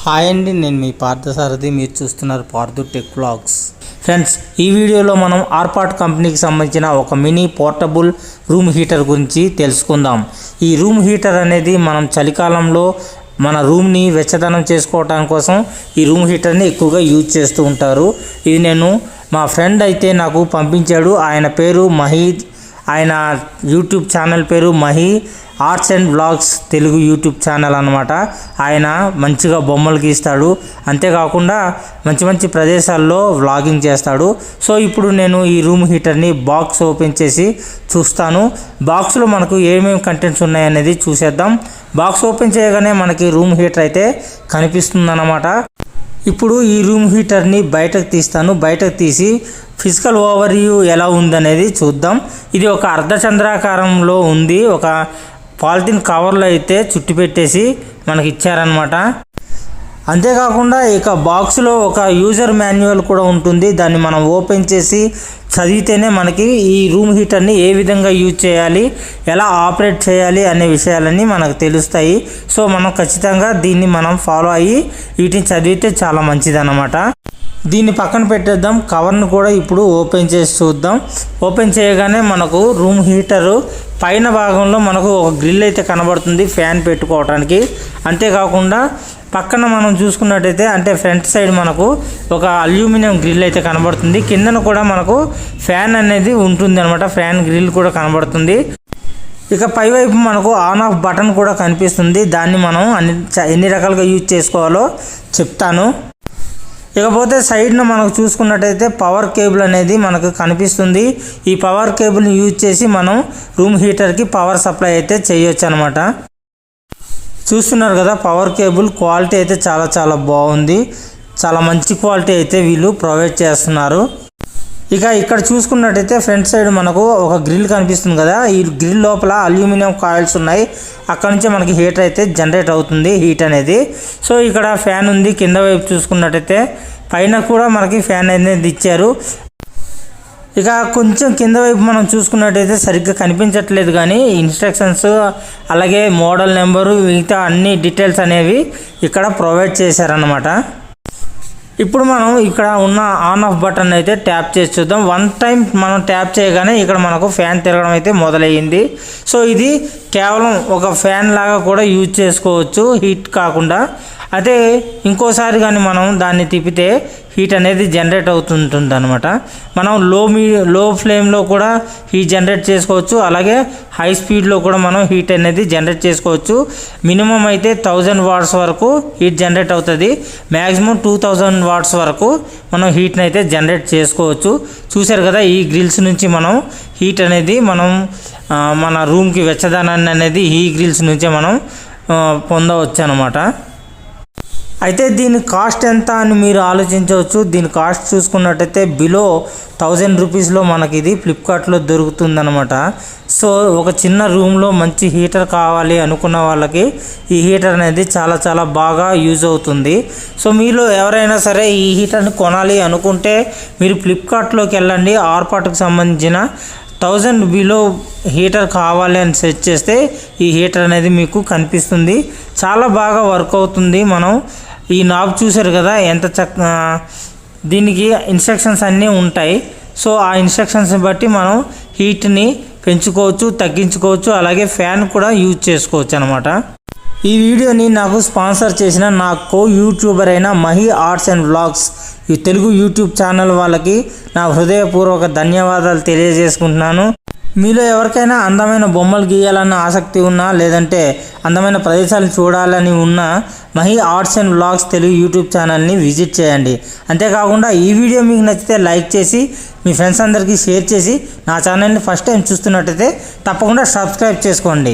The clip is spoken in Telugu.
హాయ్ అండి, నేను మీ పార్థసారథి. మీరు చూస్తున్నారు పార్థు టెక్ వ్లాగ్స్. ఫ్రెండ్స్, ఈ వీడియోలో మనం ఆర్పాట్ కంపెనీకి సంబంధించిన ఒక మినీ పోర్టబుల్ రూమ్ హీటర్ గురించి తెలుసుకుందాం. ఈ రూమ్ హీటర్ అనేది మనం చలికాలంలో మన రూమ్ని వెచ్చదనం చేసుకోవడం కోసం ఈ రూమ్ హీటర్ని ఎక్కువగా యూజ్ చేస్తూ ఉంటారు. ఇది నేను మా ఫ్రెండ్ అయితే నాకు పంపించాడు. ఆయన పేరు మహి. ఆయన యూట్యూబ్ ఛానల్ పేరు Mahi arts and vlogs Telugu YouTube channel అన్నమాట. ఆయన మంచిగా బొమ్మలు గీస్తాడు, అంతేకాకుండా మంచి మంచి ప్రదేశాల్లో వ్లాగింగ్ చేస్తాడు. సో ఇప్పుడు నేను ఈ రూమ్ హీటర్ని బాక్స్ ఓపెన్ చేసి చూస్తాను. బాక్స్లో మనకు ఏమేమి కంటెంట్స్ ఉన్నాయనేది చూసేద్దాం. బాక్స్ ఓపెన్ చేయగానే మనకి రూమ్ హీటర్ అయితే కనిపిస్తుందన్నమాట. ఇప్పుడు ఈ రూమ్ హీటర్ని బయటకు తీస్తాను. బయటకు తీసి ఫిజికల్ ఓవర్వ్యూ ఎలా ఉందనేది చూద్దాం. ఇది ఒక అర్ధచంద్రాకారంలో ఉంది. ఒక పాలిథిన్ కవర్లో అయితే చుట్టి పెట్టేసి మనకి ఇచ్చారనమాట. అంతేకాకుండా ఇక బాక్స్లో ఒక యూజర్ మాన్యువల్ కూడా ఉంటుంది. దాన్ని మనం ఓపెన్ చేసి చదివితేనే మనకి ఈ రూమ్ హీటర్ని ఏ విధంగా యూజ్ చేయాలి, ఎలా ఆపరేట్ చేయాలి అనే విషయాలన్నీ మనకు తెలుస్తాయి. సో మనం ఖచ్చితంగా దీన్ని మనం ఫాలో అయ్యి వీటిని చదివితే చాలా మంచిదన్నమాట. దీన్ని పక్కన పెట్టేద్దాం. కవర్ను కూడా ఇప్పుడు ఓపెన్ చేసి చూద్దాం. ఓపెన్ చేయగానే మనకు రూమ్ హీటరు పైన భాగంలో మనకు ఒక గ్రిల్ అయితే కనబడుతుంది ఫ్యాన్ పెట్టుకోవడానికి. అంతేకాకుండా పక్కన మనం చూసుకున్నట్టయితే అంటే ఫ్రంట్ సైడ్ మనకు ఒక అల్యూమినియం గ్రిల్ అయితే కనబడుతుంది. కిందన కూడా మనకు ఫ్యాన్ అనేది ఉంటుంది అనమాట. ఫ్యాన్ గ్రిల్ కూడా కనబడుతుంది. ఇక పైవైపు మనకు ఆన్ ఆఫ్ బటన్ కూడా కనిపిస్తుంది. దాన్ని మనం ఎన్ని రకాలుగా యూజ్ చేసుకోవాలో చెప్తాను. ఇకపోతే సైడ్న మనకు చూసుకున్నట్టయితే పవర్ కేబుల్ అనేది మనకు కనిపిస్తుంది. ఈ పవర్ కేబుల్ని యూజ్ చేసి మనం రూమ్ హీటర్కి పవర్ సప్లై అయితే చేయొచ్చు అనమాట. చూస్తున్నారు కదా, పవర్ కేబుల్ క్వాలిటీ అయితే చాలా బాగుంది. చాలా మంచి క్వాలిటీ అయితే వీళ్ళు ప్రొవైడ్ చేస్తున్నారు. ఇక ఇక్కడ చూసుకున్నట్టయితే ఫ్రంట్ సైడ్ మనకు ఒక గ్రిల్ కనిపిస్తుంది కదా. ఈ గ్రిల్ లోపల అల్యూమినియం కాయిల్స్ ఉన్నాయి. అక్కడ నుంచే మనకి హీటర్ అయితే జనరేట్ అవుతుంది, హీట్ అనేది. సో ఇక్కడ ఫ్యాన్ ఉంది. కింద వైపు చూసుకున్నట్టయితే పైన కూడా మనకి ఫ్యాన్ అనేది ఇచ్చారు. ఇక కొంచెం కింద వైపు మనం చూసుకున్నట్టయితే సరిగ్గా కనిపించట్లేదు, కానీ ఇన్స్ట్రక్షన్స్ అలాగే మోడల్ నెంబరు మిగతా అన్ని డీటెయిల్స్ అనేవి ఇక్కడ ప్రొవైడ్ చేశారన్నమాట. ఇప్పుడు మనం ఇక్కడ ఉన్న ఆన్ ఆఫ్ బటన్ అయితే ట్యాప్ చేసి చూద్దాం. వన్ టైం మనం ట్యాప్ చేయగానే ఇక్కడ మనకు ఫ్యాన్ తిరగడం అయితే మొదలయ్యింది. సో ఇది కేవలం ఒక ఫ్యాన్ లాగా కూడా యూజ్ చేసుకోవచ్చు, హీట్ కాకుండా. అదే ఇంకోసారి కానీ మనం దాన్ని తిప్పితే హీట్ అనేది జనరేట్ అవుతుంటుంది అనమాట. మనం లో ఫ్లేమ్లో కూడా హీట్ జనరేట్ చేసుకోవచ్చు, అలాగే హై స్పీడ్లో కూడా మనం హీట్ అనేది జనరేట్ చేసుకోవచ్చు. మినిమం అయితే 1000 వాట్స్ వరకు హీట్ జనరేట్ అవుతుంది. మ్యాక్సిమం 2000 వాట్స్ వరకు మనం హీట్ని అయితే జనరేట్ చేసుకోవచ్చు. చూసారు కదా, ఈ గ్రిల్స్ నుంచి మనం హీట్ అనేది మన రూమ్కి వెచ్చదనాన్ని అనేది ఈ గ్రిల్స్ నుంచే మనం పొందవచ్చు అనమాట. అయితే దీని కాస్ట్ ఎంత అని మీరు ఆలోచించవచ్చు. దీని కాస్ట్ చూసుకున్నట్టయితే బిలో 1000 రూపీస్లో మనకి ఇది ఫ్లిప్కార్ట్లో దొరుకుతుందనమాట. సో ఒక చిన్న రూమ్లో మంచి హీటర్ కావాలి అనుకున్న వాళ్ళకి ఈ హీటర్ అనేది చాలా బాగా యూజ్ అవుతుంది. సో మీలో ఎవరైనా సరే ఈ హీటర్ని కొనాలి అనుకుంటే మీరు ఫ్లిప్కార్ట్లోకి వెళ్ళండి. ఆర్పాట్కి సంబంధించిన 1000 బిలో హీటర్ కావాలి అని సెర్చ్ చేస్తే ఈ హీటర్ అనేది మీకు కనిపిస్తుంది. చాలా బాగా వర్క్ అవుతుంది. మనం ఈ నాబ్ చూసారు కదా, ఎంత దీనికి ఇన్స్ట్రక్షన్స్ అన్నీ ఉంటాయి. సో ఆ ఇన్స్ట్రక్షన్స్ బట్టి మనం హీట్ని పెంచుకోవచ్చు, తగ్గించుకోవచ్చు, అలాగే ఫ్యాన్ కూడా యూజ్ చేసుకోవచ్చు అనమాట. ఈ వీడియోని నాకు స్పాన్సర్ చేసిన నా యూట్యూబర్ అయిన మహి ఆర్ట్స్ అండ్ వ్లాగ్స్ ఈ తెలుగు యూట్యూబ్ ఛానల్ వాళ్ళకి నా హృదయపూర్వక ధన్యవాదాలు తెలియజేసుకుంటున్నాను. మీలో ఎవరికైనా అందమైన బొమ్మలు గీయాలన్న ఆసక్తి ఉన్నా, లేదంటే అందమైన ప్రదేశాలు చూడాలని ఉన్నా Mahi arts and vlogs Telugu YouTube ఛానల్ని విజిట్ చేయండి. అంతేకాకుండా ఈ వీడియో మీకు నచ్చితే లైక్ చేసి మీ ఫ్రెండ్స్ అందరికీ షేర్ చేసి నా ఛానల్ని ఫస్ట్ టైం చూస్తున్నట్టయితే తప్పకుండా సబ్స్క్రైబ్ చేసుకోండి.